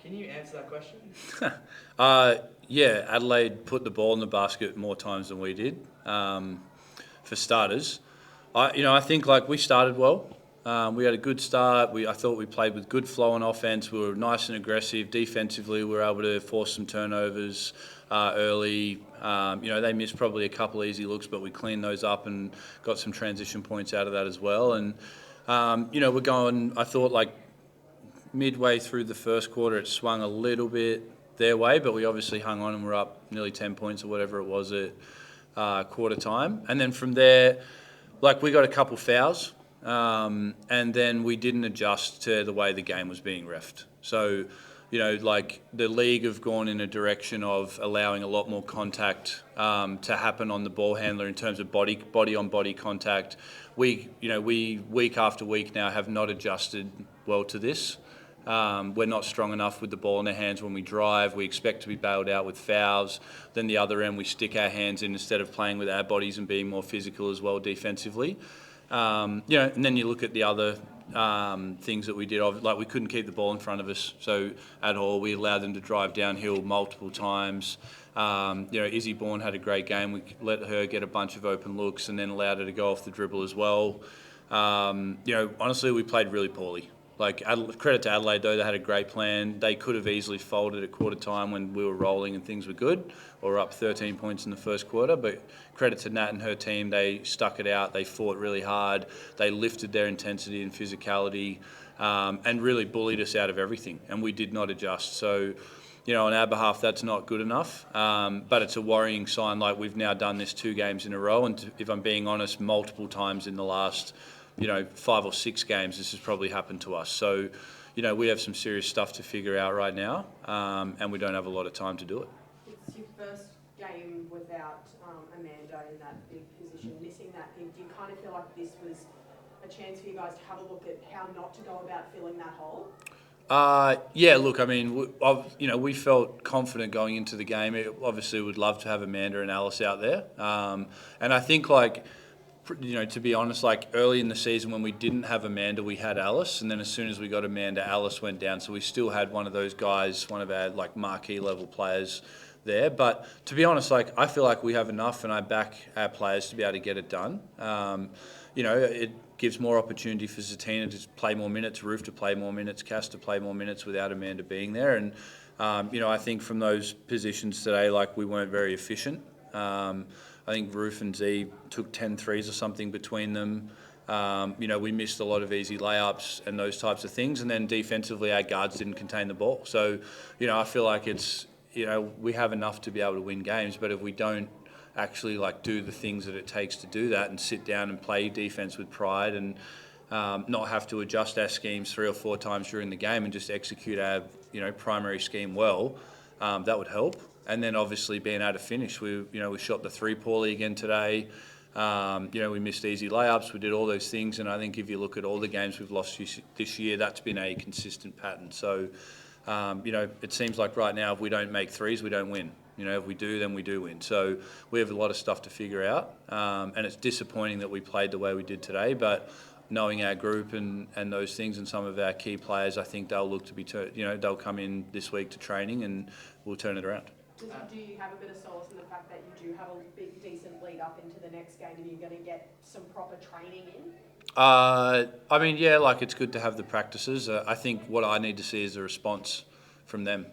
Can you answer that question? Yeah, Adelaide put the ball in the basket more times than we did. For starters, I think we started well. We had a good start. I thought we played with good flow on offense. We were nice and aggressive. Defensively, we were able to force some turnovers early. They missed probably a couple easy looks, but we cleaned those up and got some transition points out of that as well. And we're going. I thought midway through the first quarter, it swung a little bit their way, but we obviously hung on and we're up nearly 10 points or whatever it was at quarter time. And then from there, we got a couple fouls, and then we didn't adjust to the way the game was being reffed. So, the league have gone in a direction of allowing a lot more contact to happen on the ball handler in terms of body on body contact. We week after week now have not adjusted well to this. We're not strong enough with the ball in our hands when we drive. We expect to be bailed out with fouls. Then the other end, we stick our hands in instead of playing with our bodies and being more physical as well defensively. And then you look at the other things that we did. We couldn't keep the ball in front of us, so at all. We allowed them to drive downhill multiple times. Izzy Bourne had a great game. We let her get a bunch of open looks and then allowed her to go off the dribble as well. Honestly, we played really poorly. Credit to Adelaide, though, they had a great plan. They could have easily folded at quarter time when we were rolling and things were good, or up 13 points in the first quarter. But credit to Nat and her team, they stuck it out. They fought really hard. They lifted their intensity and physicality and really bullied us out of everything. And we did not adjust. So, on our behalf, that's not good enough. But it's a worrying sign. We've now done this 2 games in a row. And if I'm being honest, multiple times in the last 5 or 6 games, this has probably happened to us. So, we have some serious stuff to figure out right now, and we don't have a lot of time to do it. It's your first game without Amanda in that big position, missing that thing. Do you kind of feel like this was a chance for you guys to have a look at how not to go about filling that hole? Yeah, look, I mean, we felt confident going into the game. Obviously, we'd love to have Amanda and Alice out there. And I think, to be honest, early in the season when we didn't have Amanda, we had Alice, and then as soon as we got Amanda, Alice went down. So we still had one of those guys, one of our marquee level players there. But to be honest, I feel like we have enough, and I back our players to be able to get it done. It gives more opportunity for Zatina to play more minutes, Roof to play more minutes, Cass to play more minutes without Amanda being there. And I think from those positions today, we weren't very efficient. I think Roof and Z took 10 threes or something between them. We missed a lot of easy layups and those types of things. And then defensively, our guards didn't contain the ball. So, I feel like it's, we have enough to be able to win games. But if we don't actually do the things that it takes to do that and sit down and play defense with pride and not have to adjust our schemes 3 or 4 times during the game and just execute our, primary scheme well, that would help. And then obviously being able to finish, we shot the 3 poorly again today. We missed easy layups. We did all those things, and I think if you look at all the games we've lost this year, that's been a consistent pattern. So, it seems like right now if we don't make threes, we don't win. If we do, then we do win. So we have a lot of stuff to figure out, and it's disappointing that we played the way we did today. But knowing our group and those things and some of our key players, I think they'll look to be, they'll come in this week to training and we'll turn it around. Do you have a bit of solace in the fact that you do have a big, decent lead up into the next game and you're going to get some proper training in? I mean, yeah, it's good to have the practices. I think what I need to see is a response from them.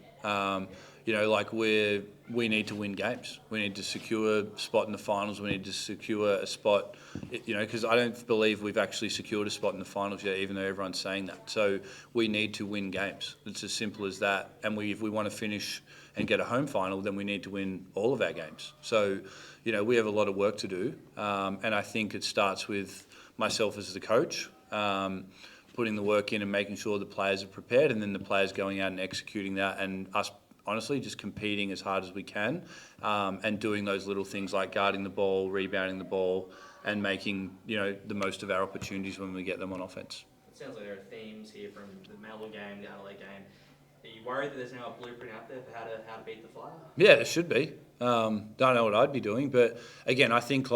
We need to win games. We need to secure a spot in the finals. We need to secure a spot, because I don't believe we've actually secured a spot in the finals yet, even though everyone's saying that. So we need to win games. It's as simple as that. And if we want to finish and get a home final, then we need to win all of our games. So, we have a lot of work to do. And I think it starts with myself as the coach, putting the work in and making sure the players are prepared, and then the players going out and executing that, and us honestly just competing as hard as we can, and doing those little things like guarding the ball, rebounding the ball, and making the most of our opportunities when we get them on offense. It sounds like there are themes here from the Melbourne game, the Adelaide game. Are you worried that there's now a blueprint out there for how to beat the Fire? Yeah, there should be. Don't know what I'd be doing, but again, I think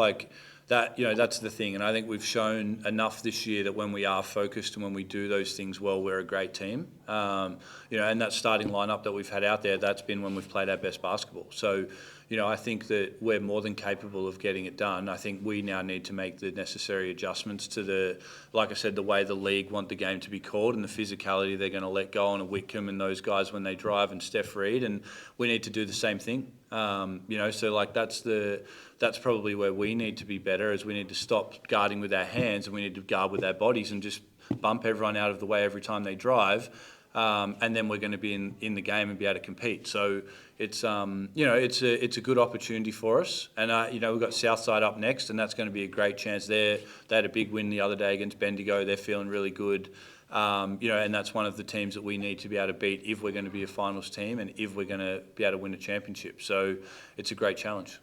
that's the thing. And I think we've shown enough this year that when we are focused and when we do those things well, we're a great team. And that starting lineup that we've had out there, that's been when we've played our best basketball. So, I think that we're more than capable of getting it done. I think we now need to make the necessary adjustments to like I said, the way the league want the game to be called and the physicality they're going to let go on a Whitcomb and those guys when they drive and Steph Reed, and we need to do the same thing. So like that's probably where we need to be better, is we need to stop guarding with our hands and we need to guard with our bodies and just bump everyone out of the way every time they drive. And then we're going to be in the game and be able to compete. So it's it's a good opportunity for us. And we've got Southside up next, and that's going to be a great chance there. They had a big win the other day against Bendigo. They're feeling really good. And that's one of the teams that we need to be able to beat if we're going to be a finals team and if we're going to be able to win a championship. So it's a great challenge.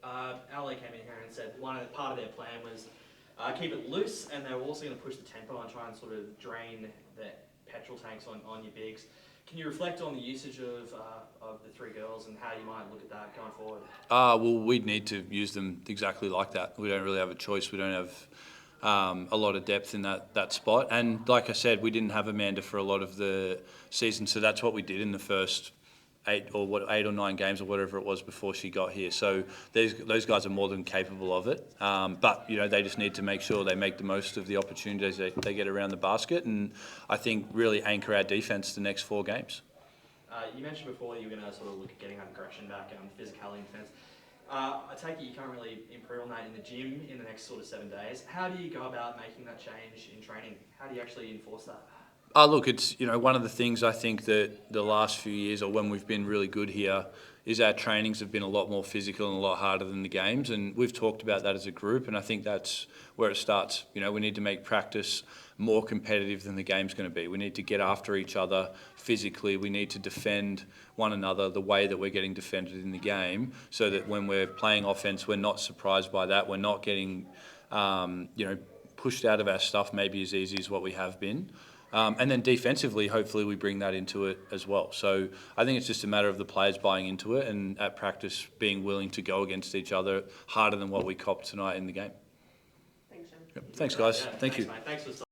Adelaide came in here and said part of their plan was keep it loose, and they were also going to push the tempo and try and sort of drain the petrol tanks on your bigs. Can you reflect on the usage of the three girls and how you might look at that going forward? Well, we'd need to use them exactly like that. We don't really have a choice. We don't have a lot of depth in that spot. And like I said, we didn't have Amanda for a lot of the season, so that's what we did in the first 8 or 9 games or whatever it was before she got here. So those guys are more than capable of it. But they just need to make sure they make the most of the opportunities they get around the basket, and I think really anchor our defense the next 4 games. You mentioned before you were going to sort of look at getting aggression back and physicality in defence. I take it you can't really improve on that in the gym in the next sort of 7 days. How do you go about making that change in training? How do you actually enforce that? Look, it's one of the things I think that the last few years, or when we've been really good here, is our trainings have been a lot more physical and a lot harder than the games, and we've talked about that as a group, and I think that's where it starts. We need to make practice more competitive than the game's going to be. We need to get after each other physically. We need to defend one another the way that we're getting defended in the game, so that when we're playing offense, we're not surprised by that. We're not getting pushed out of our stuff maybe as easy as what we have been. And then defensively, hopefully we bring that into it as well. So I think it's just a matter of the players buying into it and at practice being willing to go against each other harder than what we copped tonight in the game. Thanks, Sean. Yep. Thanks, guys. Yeah, Thank you. Mate. Thanks for